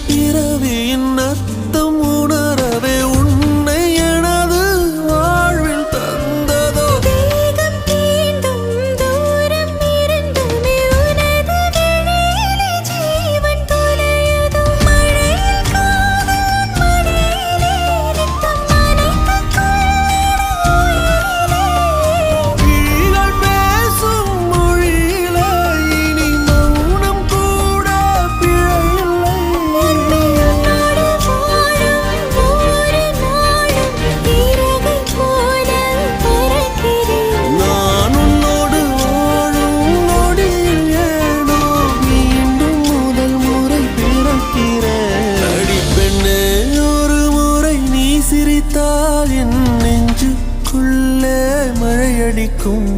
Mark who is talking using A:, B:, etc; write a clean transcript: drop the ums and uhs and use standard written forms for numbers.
A: பிறவியின் அர்த்தம் உணரவே உன்னை எனது வாழ்வில் தந்ததோ
B: வேகம் தீண்டும் தூரம் இருந்துமே உனது விழியிலே ஜீவன் துளையுதோ மழையில் காதல் மடியிலே நித்தம் நனைத்துக் கொள்ளிட உயிரிலே
A: விழிகள் பேசும் மொழியிலே இனி மௌனம் கூட பிழையில்லை
B: உன்னோடு வாழும் ஒவ்வொரு நாளும் இறகை போல பறக்கிறேன்
A: நான் உன்னோடு வாழும் நொடியில் ஏனோ மீண்டும் முதல் முறை பிறக்கிறேன் அடி பெண்ணே ஒரு முறை நீ சிரித்தால் என் நெஞ்சுக்குள்ளே மழையடிக்கும்